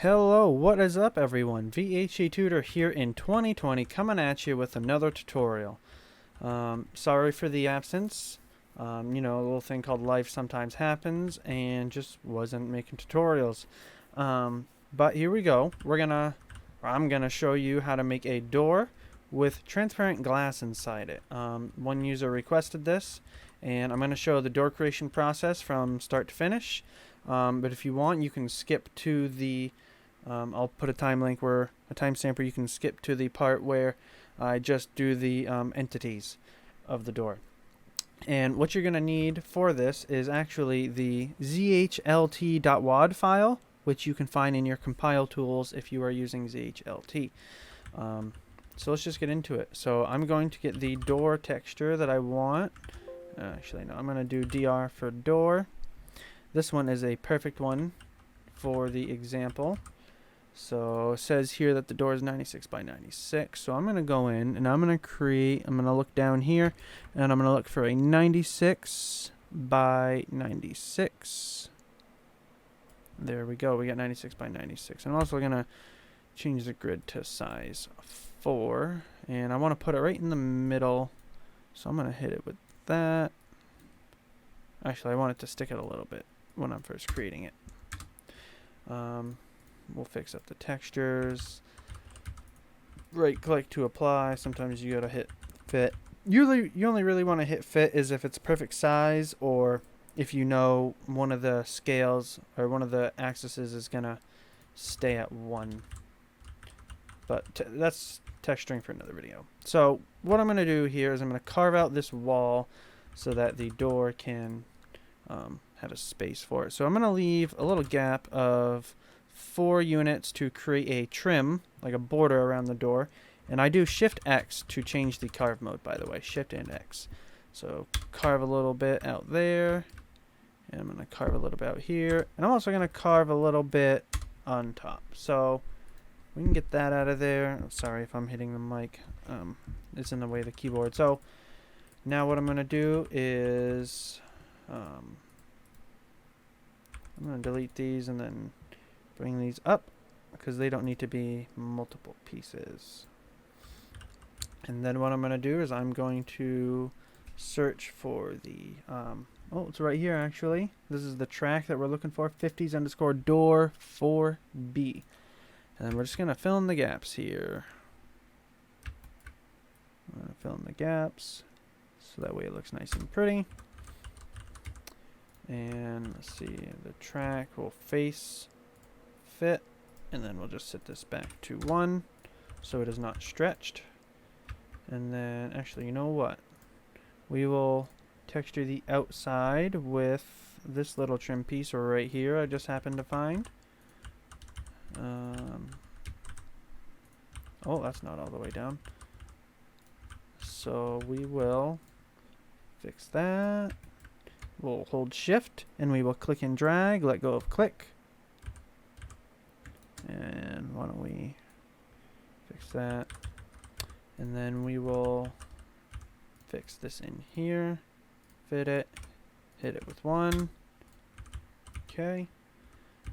Hello, what is up everyone? VHA Tutor here in 2020 coming at you with another tutorial. Sorry for the absence. A little thing called life sometimes happens and just wasn't making tutorials. But here we go. I'm gonna show you how to make a door with transparent glass inside it. One user requested this and I'm gonna show the door creation process from start to finish. But if you want, you can skip to the I'll put a timestamp where you can skip to the part where I just do the entities of the door. And what you're going to need for this is actually the zhlt.wad file, which you can find in your compile tools if you are using zhlt. So let's just get into it. So I'm going to get the door texture that I want. Actually, no, I'm going to do dr for door. This one is a perfect one for the example. So it says here that the door is 96 by 96. So I'm going to go in and I'm going to look down here and I'm going to look for a 96 by 96. There we go. We got 96 by 96. And I'm also going to change the grid to size 4. And I want to put it right in the middle. So I'm going to hit it with that. Actually, I want it to stick out a little bit when I'm first creating it. We'll fix up the textures. Right click to apply. Sometimes you gotta hit fit. You only really want to hit fit is if it's perfect size or if you know one of the scales or one of the axes is gonna stay at 1. But that's texturing for another video. So what I'm gonna do here is I'm gonna carve out this wall so that the door can have a space for it. So I'm gonna leave a little gap of 4 units to create a trim, like a border around the door. And I do Shift X to change the carve mode, by the way. Shift and X. So carve a little bit out there. And I'm going to carve a little bit out here. And I'm also going to carve a little bit on top. So we can get that out of there. Oh, sorry if I'm hitting the mic. It's in the way of the keyboard. So now what I'm going to do is I'm going to delete these and then bring these up because they don't need to be multiple pieces. And then what I'm going to do is I'm going to search for the oh, it's right here actually. This is the track that we're looking for, 50s underscore door 4B. And then we're just going to fill in the gaps here. I'm going to fill in the gaps so that way it looks nice and pretty. And let's see, the track will face fit, and then we'll just set this back to 1 so it is not stretched. And then actually, you know what, we will texture the outside with this little trim piece right here I just happened to find. Oh, that's not all the way down, so we will fix that. We'll hold shift and we will click and drag, let go of click. And why don't we fix that? And then we will fix this in here, fit it, hit it with 1. Okay.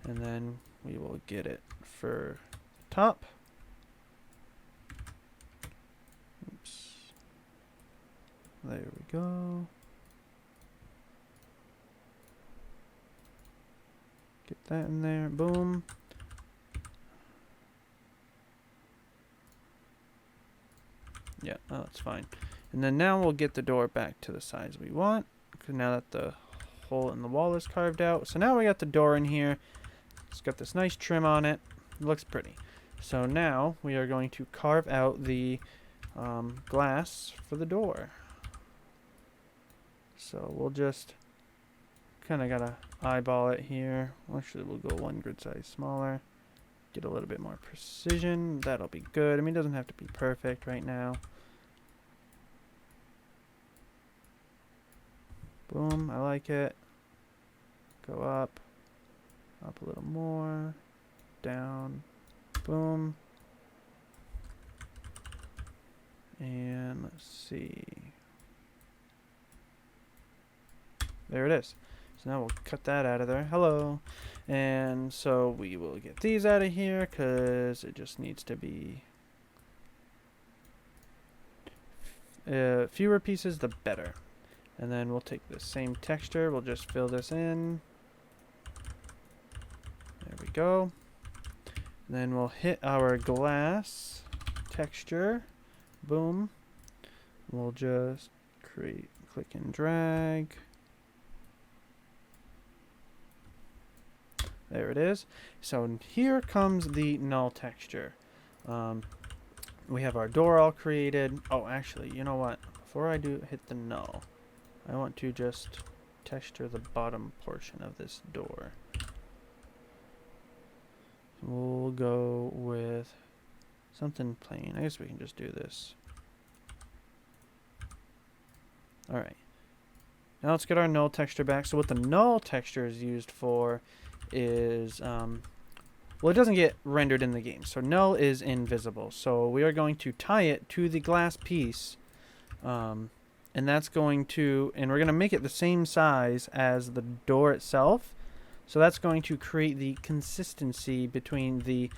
And then we will get it for top. Oops. There we go. Get that in there. Boom. Yeah, oh, that's fine. And then now we'll get the door back to the size we want, because now that the hole in the wall is carved out. So now we got the door in here. It's got this nice trim on it. It looks pretty. So now we are going to carve out the glass for the door. So we'll just kind of gotta eyeball it here. Actually, we'll go 1 grid size smaller. Get a little bit more precision. That'll be good. I mean, it doesn't have to be perfect right now. Boom, I like it. Go up a little more, down, boom. And let's see. There it is. So now we'll cut that out of there. Hello. And so we will get these out of here because it just needs to be fewer pieces, the better. And then we'll take the same texture. We'll just fill this in. There we go. Then we'll hit our glass texture. Boom. We'll just create, click and drag. There it is. So here comes the null texture. We have our door all created. Oh, actually, you know what? Before I do hit the null, I want to just texture the bottom portion of this door. We'll go with something plain. I guess we can just do this. Alright. Now let's get our null texture back. So what the null texture is used for is, well, it doesn't get rendered in the game. So null is invisible. So we are going to tie it to the glass piece. And that's going to, and we're going to make it the same size as the door itself. So that's going to create the consistency between the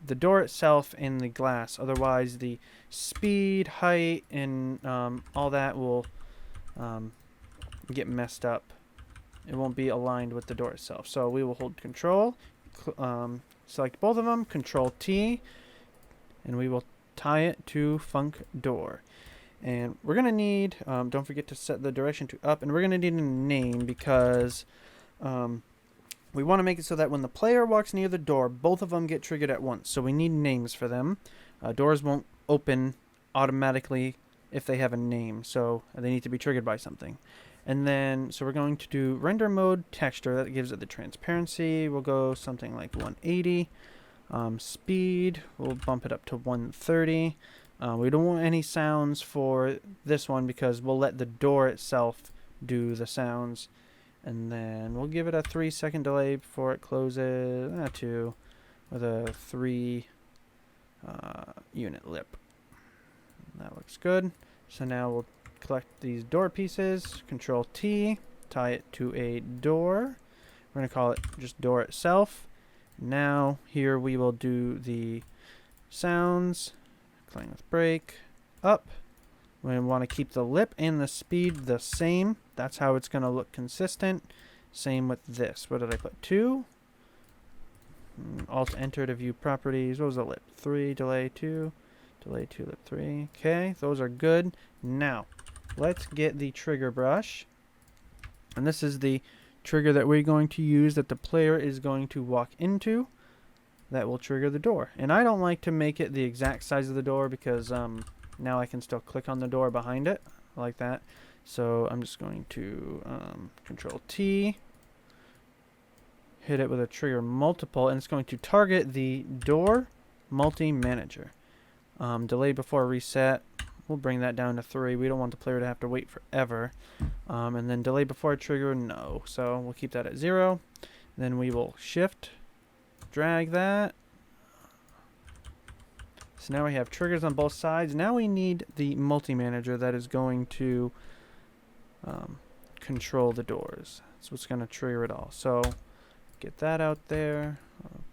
door itself and the glass. Otherwise, the speed, height, and all that will get messed up. It won't be aligned with the door itself. So we will hold Control, select both of them, Control T, and we will tie it to Func Door. And we're going to need, don't forget to set the direction to up, and we're going to need a name because we want to make it so that when the player walks near the door, both of them get triggered at once. So we need names for them. Doors won't open automatically if they have a name, so they need to be triggered by something. And then, so we're going to do render mode texture. That gives it the transparency. We'll go something like 180. Speed, we'll bump it up to 130. We don't want any sounds for this one because we'll let the door itself do the sounds. And then we'll give it a 3-second delay before it closes. 2 with a 3 unit lip. That looks good. So now we'll collect these door pieces. Control T, tie it to a door. We're going to call it just door itself. Now here we will do the sounds. Clang with break. Up. We want to keep the lip and the speed the same. That's how it's going to look consistent. Same with this. What did I put? 2. Alt enter to view properties. What was the lip? 3, delay 2. Delay 2, lip 3. Okay, those are good. Now, let's get the trigger brush. And this is the trigger that we're going to use that the player is going to walk into. That will trigger the door. And I don't like to make it the exact size of the door because now I can still click on the door behind it. Like that. So I'm just going to Control T. Hit it with a trigger multiple. And it's going to target the door multi-manager. Delay before reset. We'll bring that down to 3. We don't want the player to have to wait forever. And then delay before trigger, no. So we'll keep that at 0. Then we will shift, drag that. So now we have triggers on both sides. Now we need the multi-manager that is going to control the doors. That's what's going to trigger it all. So get that out there.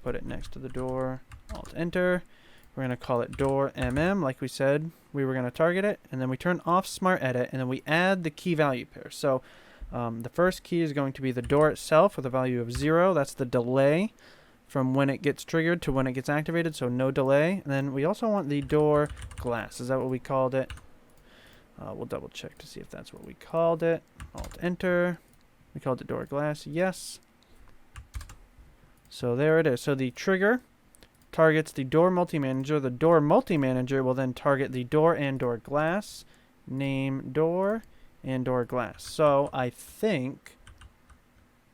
Put it next to the door. Alt enter. We're going to call it door MM, like we said. We were going to target it, and then we turn off Smart Edit, and then we add the key value pair. So the first key is going to be the door itself with a value of 0. That's the delay from when it gets triggered to when it gets activated, so no delay. And then we also want the door glass. Is that what we called it? We'll double check to see if that's what we called it. Alt enter. We called it door glass. Yes. So there it is. So the trigger targets the door multi-manager. The door multi-manager will then target the door and door glass. Name door and door glass. So I think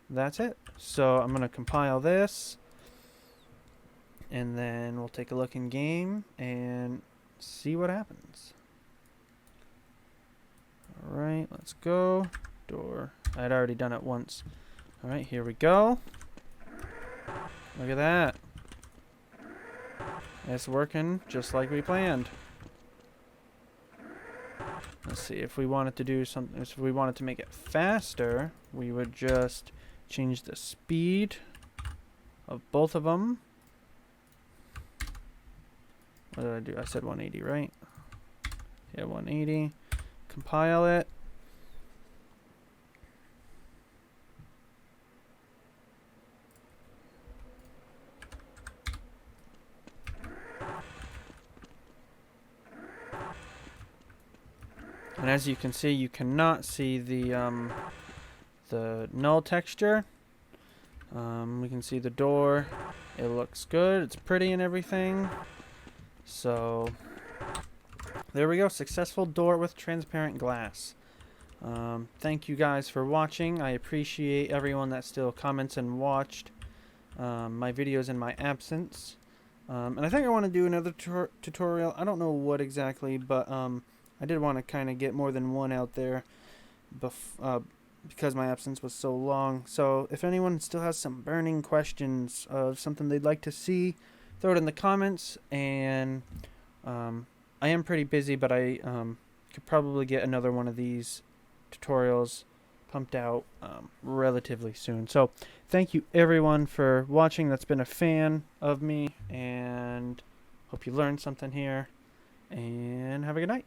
that's it. So I'm going to compile this. And then we'll take a look in game and see what happens. Alright, let's go. Door. I'd already done it once. Alright, here we go. Look at that. It's working just like we planned. let's see, if we wanted to do something, if we wanted to make it faster, we would just change the speed of both of them. What did I do? I said 180, right? Yeah, 180. Compile it. And as you can see, you cannot see the null texture. We can see the door. It looks good. It's pretty and everything. So there we go. Successful door with transparent glass. Thank you guys for watching. I appreciate everyone that still comments and watched my videos in my absence. And I think I want to do another tutorial. I don't know what exactly, but I did want to kind of get more than one out there because my absence was so long. So if anyone still has some burning questions of something they'd like to see, throw it in the comments. And I am pretty busy, but I could probably get another one of these tutorials pumped out relatively soon. So thank you everyone for watching that's been a fan of me, and hope you learned something here, and have a good night.